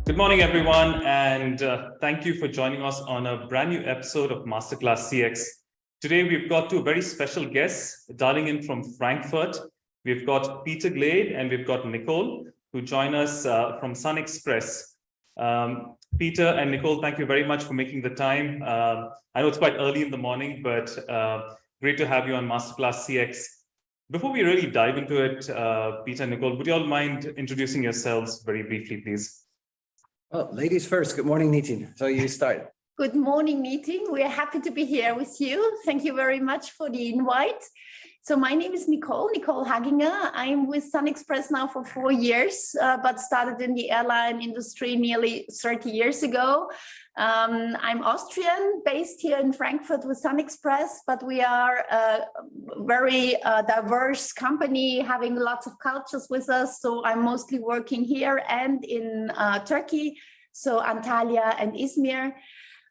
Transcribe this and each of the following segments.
Good morning, everyone, and thank you for joining us on a brand new episode of MasterClass CX. Today, we've got two very special guests dialing in from Frankfurt. We've got Peter Glade and we've got Nicole, who join us from SunExpress. Peter and Nicole, thank you very much for making the time. I know it's quite early in the morning, but great to have you on MasterClass CX. Before we really dive into it, Peter and Nicole, would you all mind introducing yourselves very briefly, please? Well, ladies first. Good morning, Nithin. So you start. Good morning, Nithin. We are happy to be here with you. Thank you very much for the invite. So my name is Nicole Haginger. I'm with SunExpress now for 4 years, but started in the airline industry nearly 30 years ago. I'm Austrian, based here in Frankfurt with SunExpress, but we are a very diverse company, having lots of cultures with us. So I'm mostly working here and in Turkey, so Antalya and Izmir.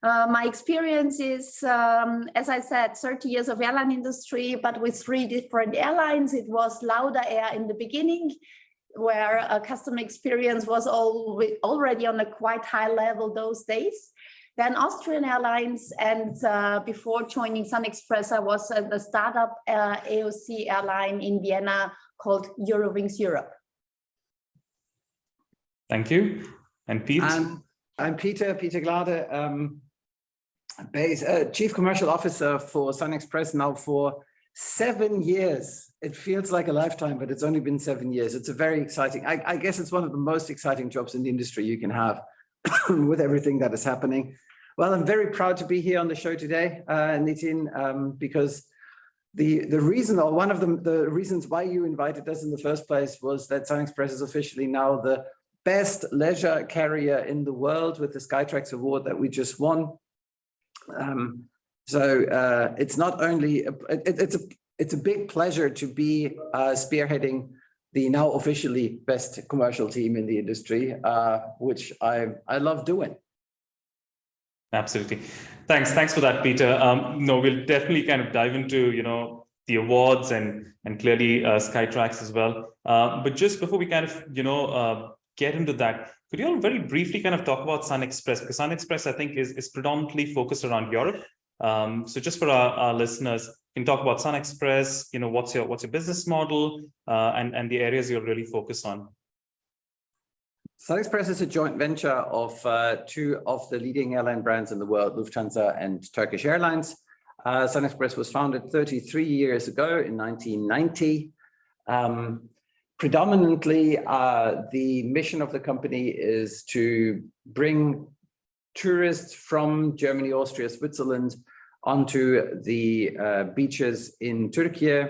My experience is, as I said, 30 years of airline industry, but with 3 different airlines. It was Lauda Air in the beginning, where customer experience was already on a quite high level those days. Then Austrian Airlines, and before joining SunExpress, I was at the startup AOC airline in Vienna called Eurowings Europe. Thank you. And Pete? I'm Peter Glade, Chief Commercial Officer for SunExpress now for 7 years. It feels like a lifetime, but it's only been 7 years. It's a very exciting, I guess it's one of the most exciting jobs in the industry you can have with everything that is happening. Well, I'm very proud to be here on the show today, Nithin, because the reason, or one of the reasons why you invited us in the first place was that SunExpress is officially now the best leisure carrier in the world with the Skytrax award that we just won. It's not only it's a big pleasure to be spearheading the now officially best commercial team in the industry, which I love doing. Absolutely. Thanks for that, Peter. No, we'll definitely kind of dive into the awards and clearly Skytrax as well. But just before we kind of get into that, could you all very briefly kind of talk about SunExpress? Because SunExpress, I think, is predominantly focused around Europe. So just for our listeners, can talk about SunExpress, what's your business model and the areas you're really focused on. SunExpress is a joint venture of 2 of the leading airline brands in the world, Lufthansa and Turkish Airlines. SunExpress was founded 33 years ago in 1990. Predominantly, the mission of the company is to bring tourists from Germany, Austria, Switzerland onto the beaches in Turkey,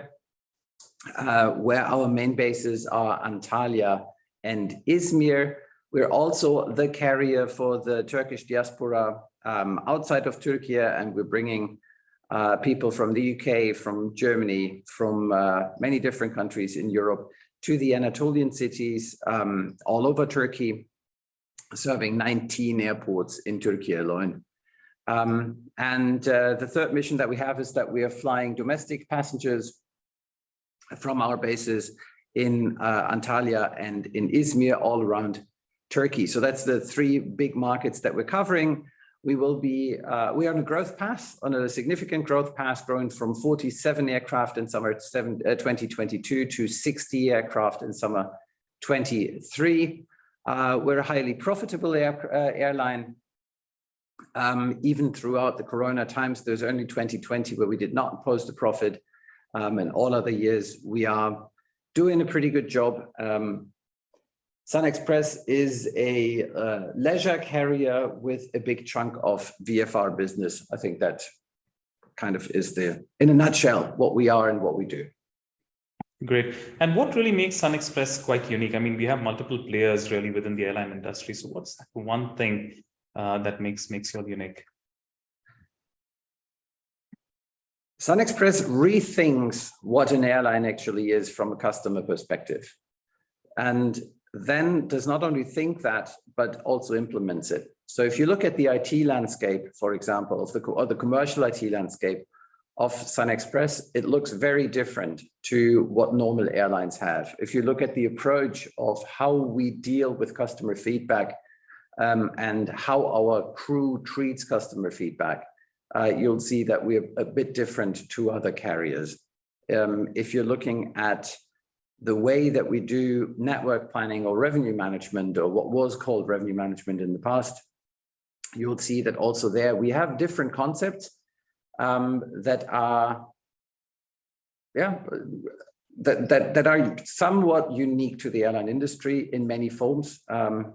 where our main bases are Antalya and Izmir. We're also the carrier for the Turkish diaspora outside of Turkey, and we're bringing people from the UK, from Germany, from many different countries in Europe to the Anatolian cities all over Turkey, serving 19 airports in Turkey alone. The third mission that we have is that we are flying domestic passengers from our bases in Antalya and in Izmir all around Turkey. So that's the 3 big markets that we're covering. We will be, we are on a growth path, on a significant growth path, growing from 47 aircraft in summer 2022 to 60 aircraft in summer 23. We're a highly profitable airline. Even throughout the Corona times, there's only 2020 where we did not post a profit. And all other years, we are doing a pretty good job. SunExpress is a leisure carrier with a big chunk of VFR business. I think that kind of is in a nutshell, what we are and what we do. Great. And what really makes SunExpress quite unique? I mean, we have multiple players really within the airline industry. So what's that one thing that makes you all unique? SunExpress rethinks what an airline actually is from a customer perspective, and then does not only think that, but also implements it. So if you look at the IT landscape, for example, of the commercial IT landscape of SunExpress, it looks very different to what normal airlines have. If you look at the approach of how we deal with customer feedback, and how our crew treats customer feedback, you'll see that we're a bit different to other carriers. If you're looking at the way that we do network planning or revenue management, or what was called revenue management in the past, you'll see that also there we have different concepts that are, that are somewhat unique to the airline industry in many forms,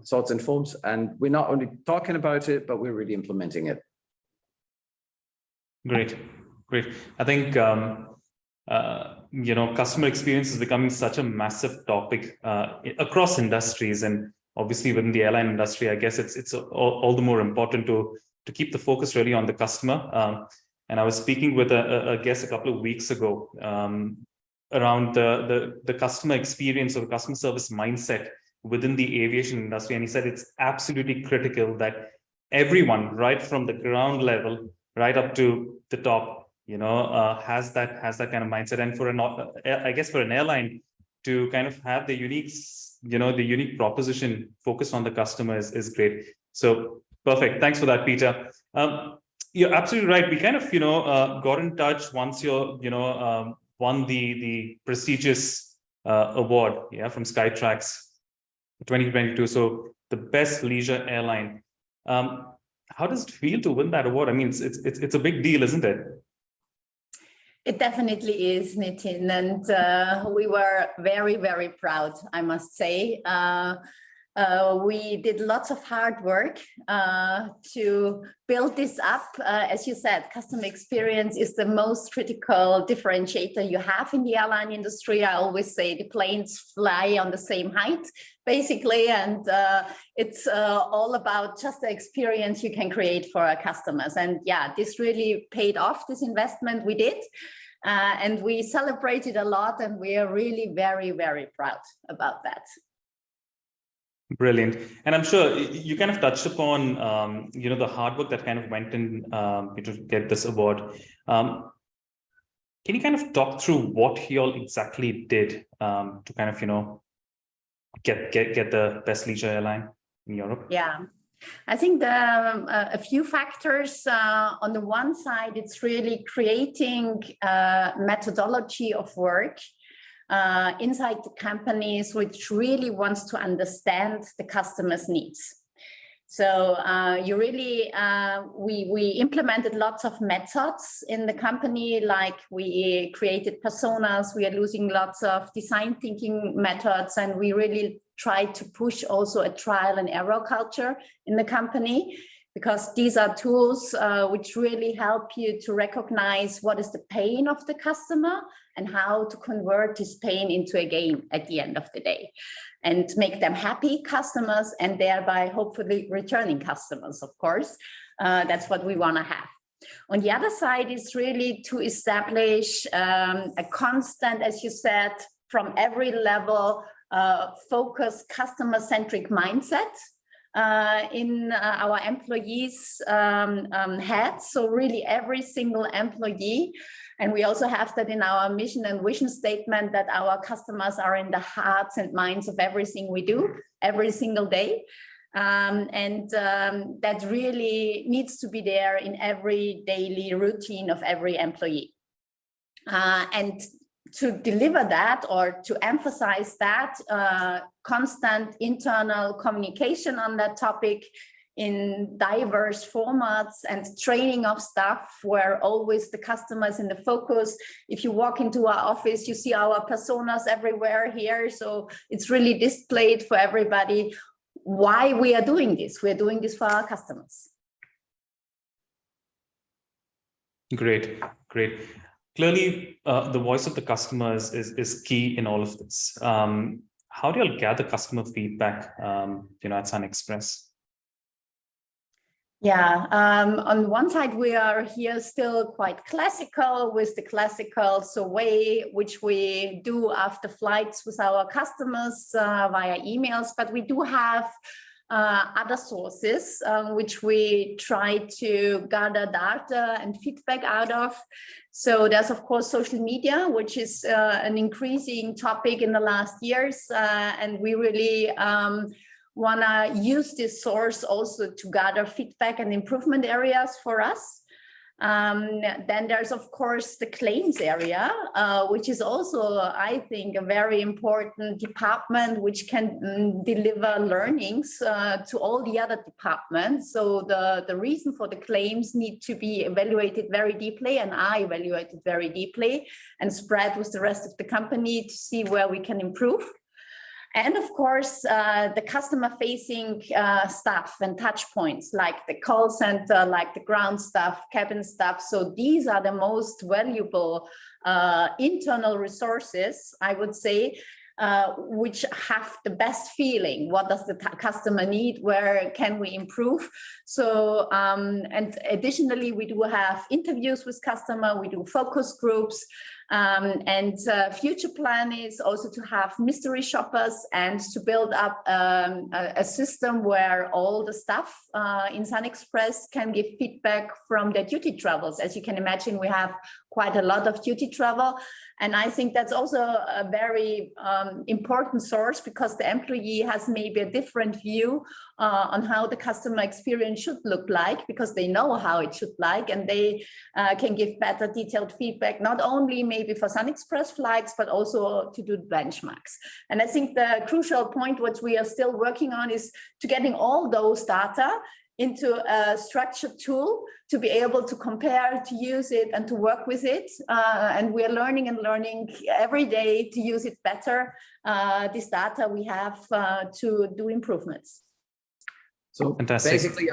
sorts and forms. And we're not only talking about it, but we're really implementing it. Great. I think, customer experience is becoming such a massive topic across industries, and obviously within the airline industry, I guess it's all the more important to keep the focus really on the customer. And I was speaking with a guest a couple of weeks ago around the customer experience or the customer service mindset within the aviation industry, and he said it's absolutely critical that everyone, right from the ground level right up to the top, has that kind of mindset. And for an airline to kind of have the unique proposition focused on the customer is great. So perfect. Thanks for that, Peter. You're absolutely right. We kind of, got in touch once you're, won the prestigious award, from Skytrax 2022. So the best leisure airline. How does it feel to win that award? I mean, it's a big deal, isn't it? It definitely is, Nithin, and we were very, very proud, I must say. We did lots of hard work to build this up. As you said, customer experience is the most critical differentiator you have in the airline industry. I always say the planes fly on the same height, basically, and it's all about just the experience you can create for our customers. And yeah, this really paid off, this investment we did. And we celebrated a lot, and we are really very, very proud about that. Brilliant. And I'm sure you kind of touched upon, the hard work that kind of went in to get this award. Can you kind of talk through what you all exactly did to kind of, get the best leisure airline in Europe? Yeah, I think a few factors. On the one side, it's really creating a methodology of work inside the companies, which really wants to understand the customer's needs. So we implemented lots of methods in the company, like we created personas, we are using lots of design thinking methods, and we really tried to push also a trial and error culture in the company, because these are tools which really help you to recognize what is the pain of the customer and how to convert this pain into a gain at the end of the day, and make them happy customers and thereby hopefully returning customers, of course. That's what we want to have. On the other side is really to establish a constant, as you said, from every level, focused customer-centric mindset in our employees' heads. So really every single employee, and we also have that in our mission and vision statement, that our customers are in the hearts and minds of everything we do every single day. That really needs to be there in every daily routine of every employee. And to deliver that, or to emphasize that, constant internal communication on that topic in diverse formats and training of staff, where always the customer is in the focus. If you walk into our office, you see our personas everywhere here. So it's really displayed for everybody why we are doing this. We're doing this for our customers. Great. Clearly, the voice of the customers is key in all of this. How do you all gather customer feedback, at SunExpress? Yeah, on one side, we are here still quite classical with the classical way which we do after flights with our customers via emails, but we do have other sources which we try to gather data and feedback out of. So there's, of course, social media, which is an increasing topic in the last years, and we really want to use this source also to gather feedback and improvement areas for us. Then there's, of course, the claims area, which is also, I think, a very important department which can deliver learnings to all the other departments. So the reason for the claims need to be evaluated very deeply, and are evaluated very deeply and spread with the rest of the company to see where we can improve. And of course, the customer-facing staff and touch points, like the call center, like the ground staff, cabin staff. So these are the most valuable internal resources, I would say, which have the best feeling. What does the customer need? Where can we improve? So, and additionally, we do have interviews with customer, we do focus groups, and future plan is also to have mystery shoppers and to build up a system where all the staff in SunExpress can give feedback from their duty travels. As you can imagine, we have quite a lot of duty travel. And I think that's also a very important source, because the employee has maybe a different view on how the customer experience should look like, because they know how it should like, and they can give better detailed feedback, not only maybe for SunExpress flights, but also to do benchmarks. And I think the crucial point, what we are still working on, is to getting all those data into a structured tool to be able to compare, to use it, and to work with it. And we are learning and learning every day to use it better, this data we have to do improvements. So Fantastic. Basically,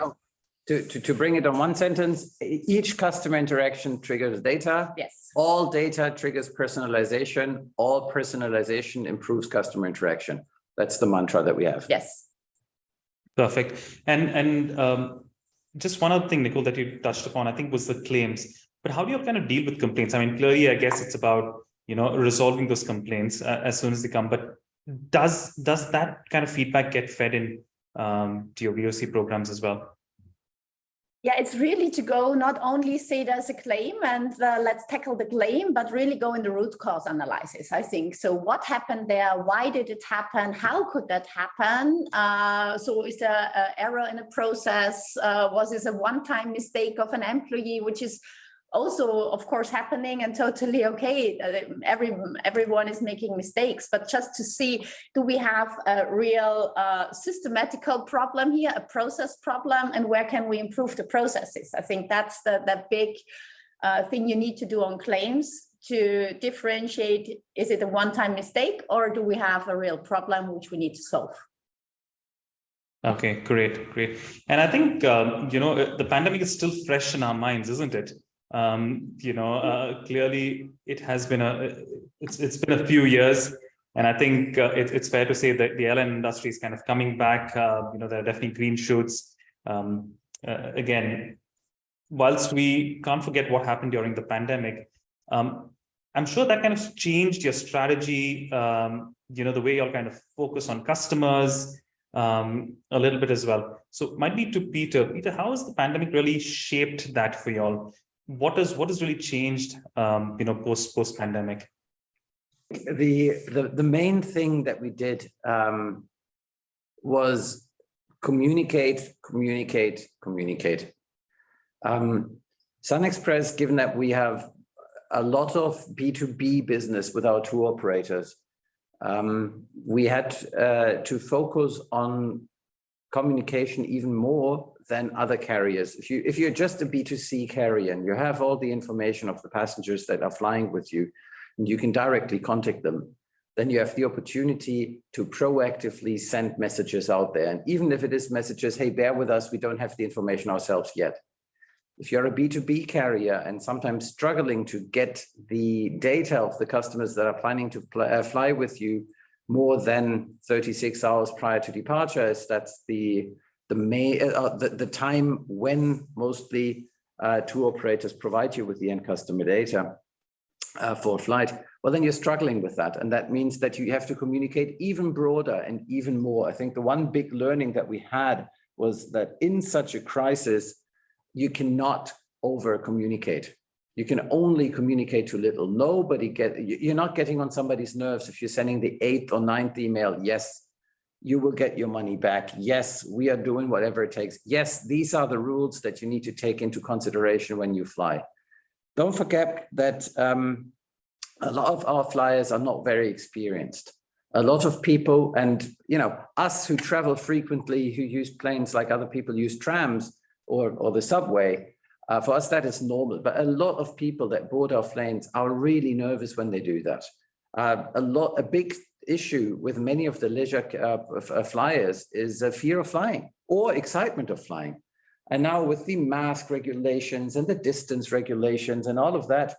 to bring it on one sentence, each customer interaction triggers data. Yes. All data triggers personalization. All personalization improves customer interaction. That's the mantra that we have. Yes. Perfect. And just one other thing, Nicole, that you touched upon, I think, was the claims. But how do you kind of deal with complaints? I mean, clearly, I guess it's about, you know, resolving those complaints as soon as they come. But does that kind of feedback get fed in to your VOC programs as well? Yeah, it's really to go, not only say there's a claim and let's tackle the claim, but really go in the root cause analysis, I think. So what happened there? Why did it happen? How could that happen? So is there an error in a process? Was this a one-time mistake of an employee, which is also, of course, happening and totally okay. Everyone is making mistakes, but just to see, do we have a real systematical problem here, a process problem, and where can we improve the processes? I think that's the big thing you need to do on claims to differentiate, is it a one-time mistake, or do we have a real problem which we need to solve? Okay, great. And I think, you know, the pandemic is still fresh in our minds, isn't it? Clearly it has been it's been a few years, and I think it's fair to say that the airline industry is kind of coming back. There are definitely green shoots. Again, whilst we can't forget what happened during the pandemic, I'm sure that kind of changed your strategy, the way you'll kind of focus on customers a little bit as well. So might be to Peter. Peter, how has the pandemic really shaped that for y'all? What has really changed, post pandemic? The main thing that we did was communicate. SunExpress, given that we have a lot of B2B business with our tour operators, we had to focus on communication even more than other carriers. If you're just a B2C carrier and you have all the information of the passengers that are flying with you, and you can directly contact them, then you have the opportunity to proactively send messages out there. And even if it is messages, hey, bear with us, we don't have the information ourselves yet. If you're a B2B carrier and sometimes struggling to get the data of the customers that are planning to fly with you more than 36 hours prior to departure, as that's the time when mostly tour operators provide you with the end customer data for a flight, well, then you're struggling with that. And that means that you have to communicate even broader and even more. I think the one big learning that we had was that in such a crisis, you cannot over communicate. You can only communicate too little. You're not getting on somebody's nerves if you're sending the 8th or 9th email. Yes, you will get your money back. Yes, we are doing whatever it takes. Yes, these are the rules that you need to take into consideration when you fly. Don't forget that a lot of our flyers are not very experienced. A lot of people, and us who travel frequently, who use planes like other people use trams or the subway, for us that is normal. But a lot of people that board our planes are really nervous when they do that. A big issue with many of the leisure flyers is a fear of flying or excitement of flying. And now with the mask regulations and the distance regulations and all of that,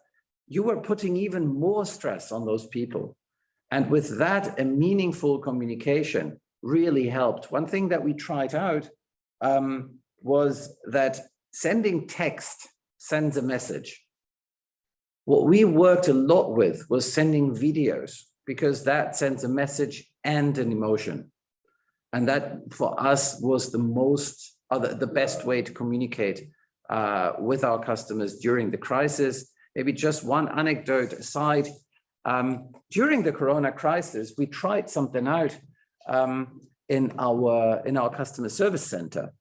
you are putting even more stress on those people. And with that, a meaningful communication really helped. One thing that we tried out was that sending text sends a message. What we worked a lot with was sending videos, because that sends a message and an emotion. And that for us was the best way to communicate with our customers during the crisis. Maybe just one anecdote aside. During the Corona crisis, we tried something out in our customer service center.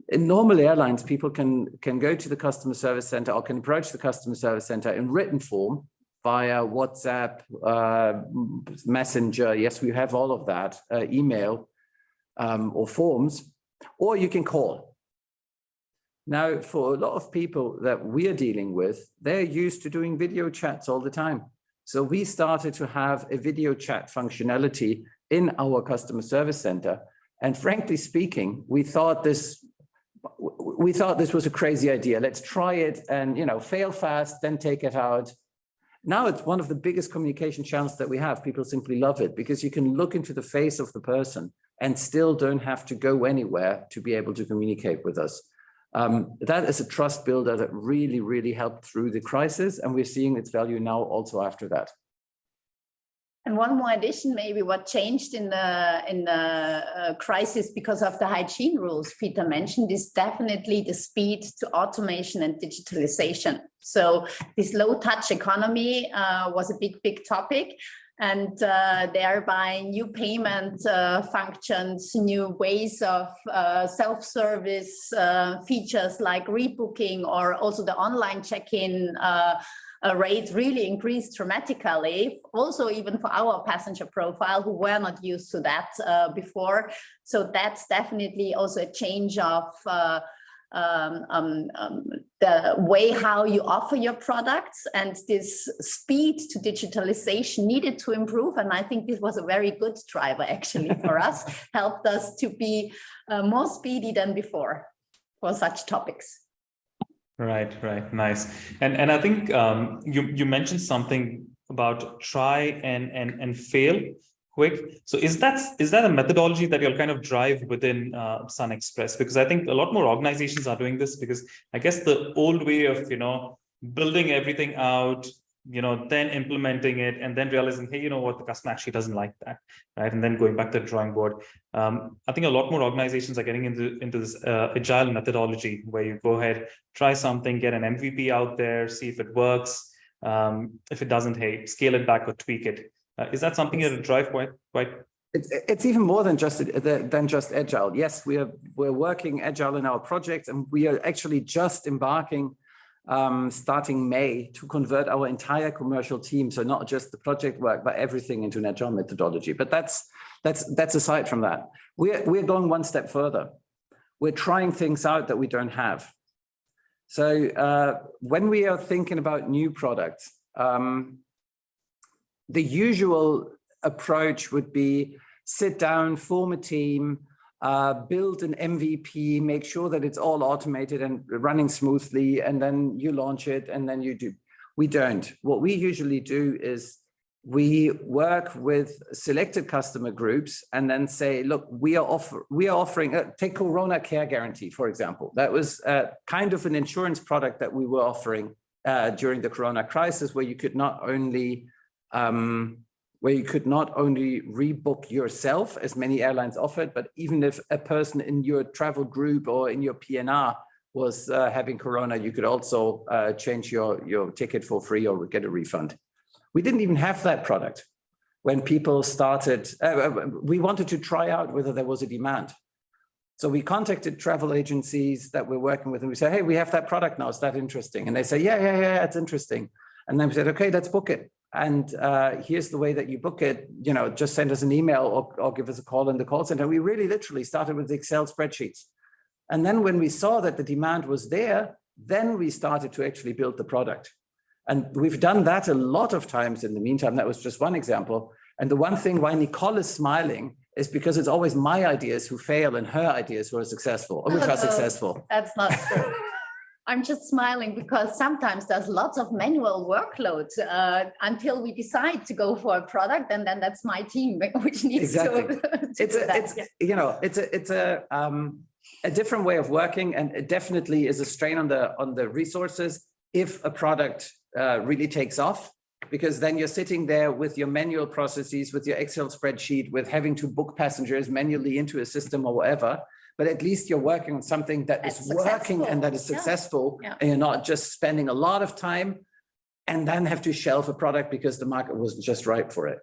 In normal airlines, people can go to the customer service center or can approach the customer service center in written form via WhatsApp, Messenger. Yes, we have all of that, email or forms, or you can call. Now, for a lot of people that we're dealing with, they're used to doing video chats all the time. So we started to have a video chat functionality in our customer service center. And frankly speaking, we thought this was a crazy idea. Let's try it and fail fast, then take it out. Now it's one of the biggest communication channels that we have. People simply love it because you can look into the face of the person and still don't have to go anywhere to be able to communicate with us. That is a trust builder that really, really helped through the crisis, and we're seeing its value now also after that. And one more addition, maybe what changed in the crisis because of the hygiene rules Peter mentioned is definitely the speed to automation and digitalization. So this low touch economy was a big topic. And thereby new payment functions, new ways of self-service features like rebooking, or also the online check-in rate really increased dramatically. Also, even for our passenger profile who were not used to that before. So that's definitely also a change of the way how you offer your products, and this speed to digitalization needed to improve. And I think this was a very good driver actually for us, helped us to be more speedy than before for such topics. Right, nice. And I think you mentioned something about try and fail quick. So is that a methodology that you'll kind of drive within SunExpress? Because I think a lot more organizations are doing this, because I guess the old way of building everything out, then implementing it and then realizing, hey, you know what, the customer actually doesn't like that, right? And then going back to the drawing board. I think a lot more organizations are getting into this agile methodology where you go ahead, try something, get an MVP out there, see if it works. If it doesn't, hey, scale it back or tweak it. Is that something you drive quite? It's even more than just agile. Yes, we're working agile in our projects, and we are actually just embarking starting May to convert our entire commercial team. So not just the project work, but everything into an agile methodology. But that's aside from that. We're going one step further. We're trying things out that we don't have. So when we are thinking about new products, the usual approach would be sit down, form a team, build an MVP, make sure that it's all automated and running smoothly, and then you launch it, and then you do. We don't. What we usually do is we work with selected customer groups and then say, look, we are offering, take Corona Care Guarantee, for example. That was kind of an insurance product that we were offering during the Corona crisis, where you could not only rebook yourself, as many airlines offered, but even if a person in your travel group or in your PNR was having Corona, you could also change your ticket for free or get a refund. We didn't even have that product. when people started, we wanted to try out whether there was a demand. So we contacted travel agencies that we're working with, and we said, hey, we have that product now, is that interesting? And they say, yeah, it's interesting. And then we said, okay, let's book it. And here's the way that you book it, just send us an email or give us a call in the call center. We really literally started with Excel spreadsheets. And then when we saw that the demand was there, then we started to actually build the product. And we've done that a lot of times in the meantime. That was just one example. And the one thing why Nicole is smiling is because it's always my ideas who fail and her ideas who are successful, or which are successful. That's not true. I'm just smiling because sometimes there's lots of manual workload until we decide to go for a product, and then that's my team which needs to it's a different way of working, and it definitely is a strain on the resources if a product really takes off, because then you're sitting there with your manual processes, with your Excel spreadsheet, with having to book passengers manually into a system or whatever. But at least you're working on something that is working and that is successful, and you're not just spending a lot of time and then have to shelf a product because the market wasn't just right for it.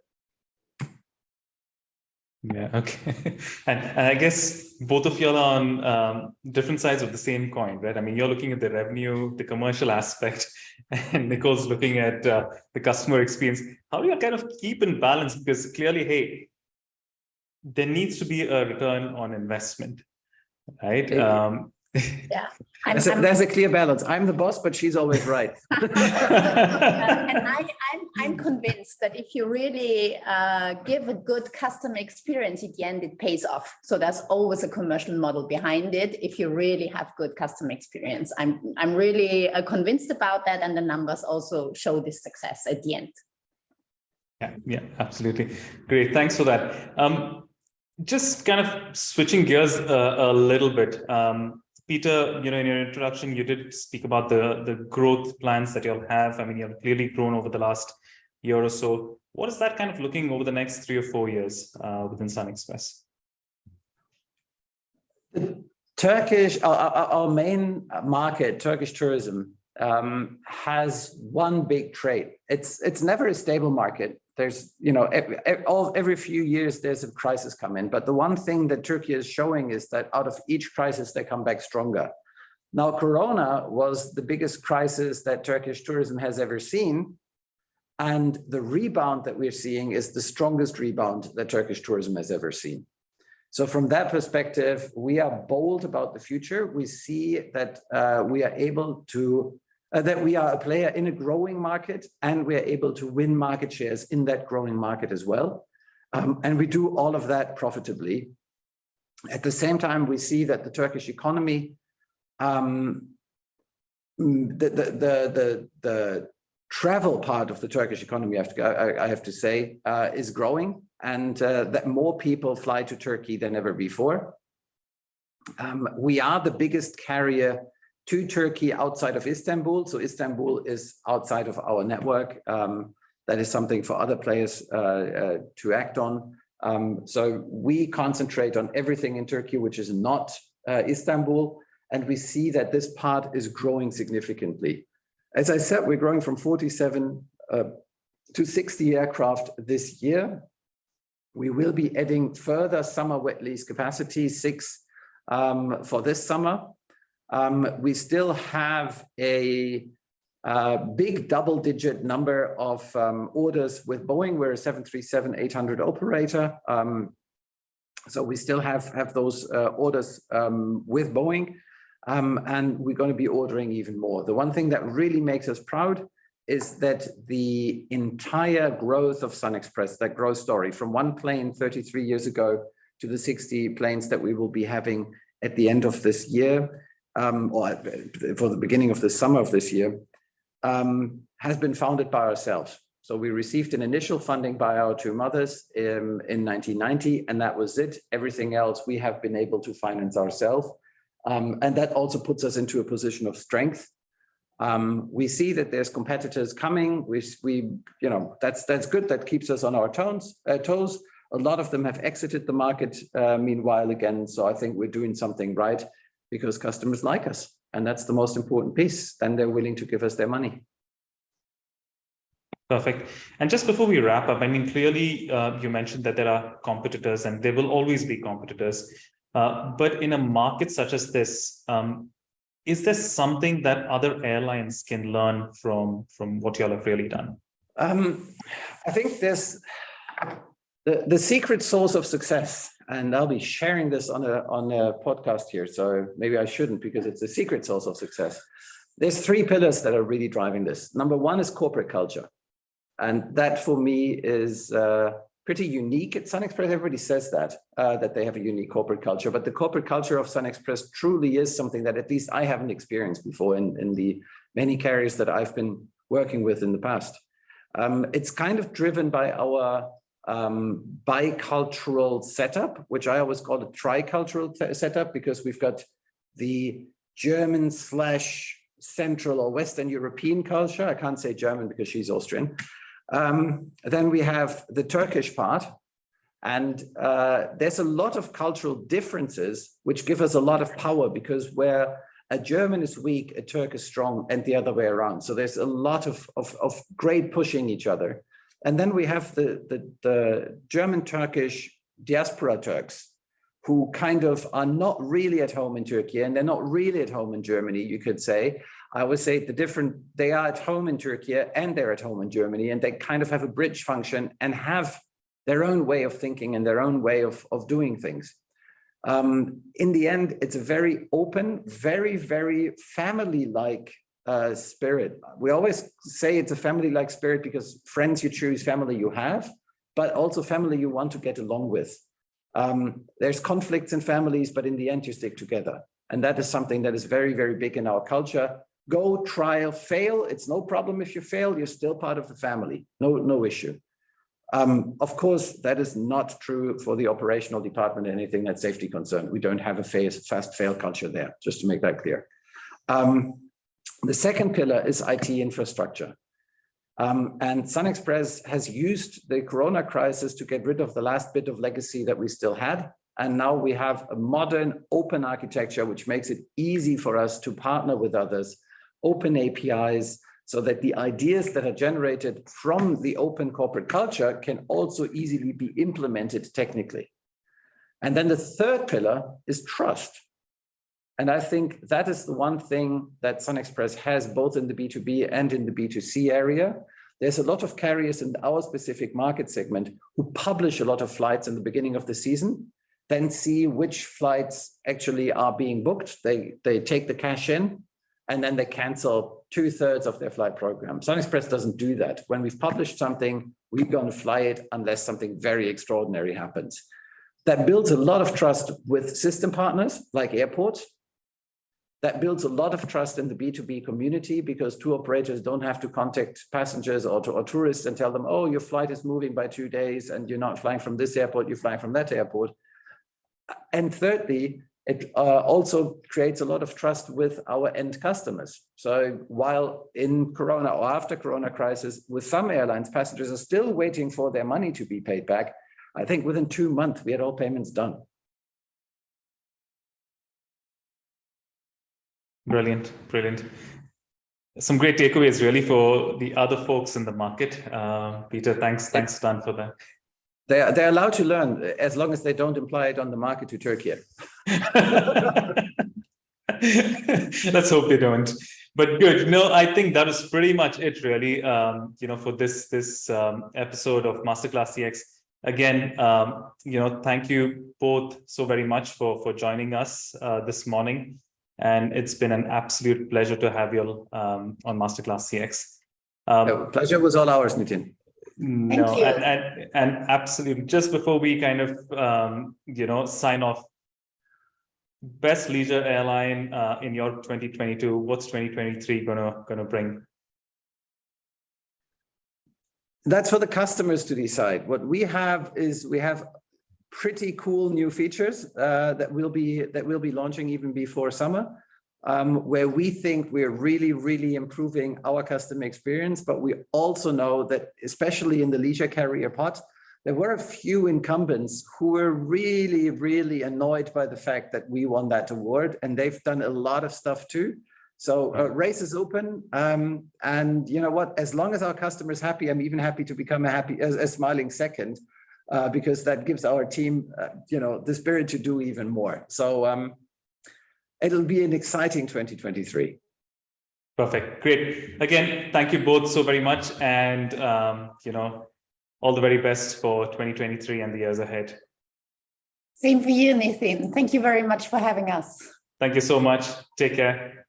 Yeah, okay. And I guess both of you are on different sides of the same coin, right? I mean, you're looking at the revenue, the commercial aspect, and Nicole's looking at the customer experience. How do you kind of keep in balance? Because clearly, hey, there needs to be a return on investment, right? Yeah. There's a clear balance. I'm the boss, but she's always right. And I'm convinced that if you really give a good customer experience, at the end it pays off. So there's always a commercial model behind it if you really have good customer experience. I'm really convinced about that, and the numbers also show this success at the end. Yeah, absolutely. Great, thanks for that. Just kind of switching gears a little bit. Peter, in your introduction, you did speak about the growth plans that you'll have. I mean, you've clearly grown over the last year or so. What is that kind of looking over the next 3 or 4 years within SunExpress? Turkish, our main market, Turkish tourism, has one big trait. It's never a stable market. There's, every few years there's a crisis come in. But the one thing that Turkey is showing is that out of each crisis, they come back stronger. Now, Corona was the biggest crisis that Turkish tourism has ever seen. And the rebound that we're seeing is the strongest rebound that Turkish tourism has ever seen. So from that perspective, we are bold about the future. We see that we are able to that we are a player in a growing market, and we are able to win market shares in that growing market as well. And we do all of that profitably. At the same time, we see that the Turkish economy, the travel part of the Turkish economy, I have to say, is growing, and that more people fly to Turkey than ever before. We are the biggest carrier to Turkey outside of Istanbul. So Istanbul is outside of our network. That is something for other players to act on. So we concentrate on everything in Turkey, which is not Istanbul. And we see that this part is growing significantly. As I said, we're growing from 47 to 60 aircraft this year. We will be adding further summer wet lease capacity, 6 for this summer. We still have a big double-digit number of orders with Boeing. We're a 737-800 operator. So we still have those orders with Boeing, and we're going to be ordering even more. The one thing that really makes us proud is that the entire growth of SunExpress, that growth story from 1 plane 33 years ago to the 60 planes that we will be having at the end of this year, or for the beginning of the summer of this year, has been founded by ourselves. So we received an initial funding by our 2 mothers in 1990, and that was it. Everything else we have been able to finance ourselves. And that also puts us into a position of strength. We see that there's competitors coming. That's good. That keeps us on our toes. A lot of them have exited the market meanwhile again. So I think we're doing something right, because customers like us, and that's the most important piece. Then they're willing to give us their money. Perfect. And just before we wrap up, I mean, clearly you mentioned that there are competitors and there will always be competitors. But in a market such as this, is there something that other airlines can learn from what y'all have really done? I think there's the secret sauce of success, and I'll be sharing this on a podcast here, so maybe I shouldn't because it's a secret sauce of success. There's three pillars that are really driving this. Number one is corporate culture. And that for me is pretty unique at SunExpress. Everybody says that they have a unique corporate culture, but the corporate culture of SunExpress truly is something that at least I haven't experienced before in the many carriers that I've been working with in the past. It's kind of driven by our bicultural setup, which I always call a tricultural setup, because we've got the German / Central or Western European culture. I can't say German because she's Austrian. Then we have the Turkish part, and there's a lot of cultural differences which give us a lot of power, because where a German is weak, a Turk is strong, and the other way around. So there's a lot of great pushing each other. And then we have the German-Turkish diaspora Turks, who kind of are not really at home in Turkey, and they're not really at home in Germany, you could say. I would say they are at home in Turkey and they're at home in Germany, and they kind of have a bridge function and have their own way of thinking and their own way of doing things. In the end, it's a very open, very, very family-like spirit. We always say it's a family-like spirit because friends you choose, family you have, but also family you want to get along with. There's conflicts in families, but in the end you stick together. And that is something that is very, very big in our culture. Go, trial, fail. It's no problem if you fail, you're still part of the family. No issue. Of course, that is not true for the operational department, anything that's safety concerned. We don't have a fast fail culture there, just to make that clear. The second pillar is IT infrastructure. And SunExpress has used the Corona crisis to get rid of the last bit of legacy that we still had. And now we have a modern open architecture, which makes it easy for us to partner with others, open APIs, so that the ideas that are generated from the open corporate culture can also easily be implemented technically. And then the third pillar is trust. And I think that is the one thing that SunExpress has both in the B2B and in the B2C area. There's a lot of carriers in our specific market segment who publish a lot of flights in the beginning of the season, then see which flights actually are being booked. They take the cash in, and then they cancel 2/3 of their flight program. SunExpress doesn't do that. When we've published something, we're going to fly it unless something very extraordinary happens. That builds a lot of trust with system partners like airports. That builds a lot of trust in the B2B community, because tour operators don't have to contact passengers or tourists and tell them, oh, your flight is moving by 2 days and you're not flying from this airport, you're flying from that airport. And thirdly, it also creates a lot of trust with our end customers. So while in Corona or after Corona crisis, with some airlines, passengers are still waiting for their money to be paid back. I think within 2 months, we had all payments done. Brilliant, brilliant. Some great takeaways really for the other folks in the market. Peter, thanks a ton for that. They're allowed to learn as long as they don't imply it on the market to Turkey. Let's hope they don't. But good. No, I think that is pretty much it, really. For this episode of MasterClass CX. Again, thank you both so very much for joining us this morning. And it's been an absolute pleasure to have you on MasterClass CX. Pleasure was all ours, Nithin. No, and absolutely. Just before we kind of sign off, best leisure airline in your 2022. What's 2023 gonna bring? That's for the customers to decide. What we have is pretty cool new features that we'll be launching even before summer, where we think we're really, really improving our customer experience. But we also know that, especially in the leisure carrier part, there were a few incumbents who were really, really annoyed by the fact that we won that award, and they've done a lot of stuff too. So race is open, and you know what? As long as our customer is happy, I'm even happy to become a smiling second, because that gives our team, you know, the spirit to do even more. So it'll be an exciting 2023. Perfect. Great. Again, thank you both so very much, and you know, all the very best for 2023 and the years ahead. Same for you, Nithin. Thank you very much for having us. Thank you so much. Take care.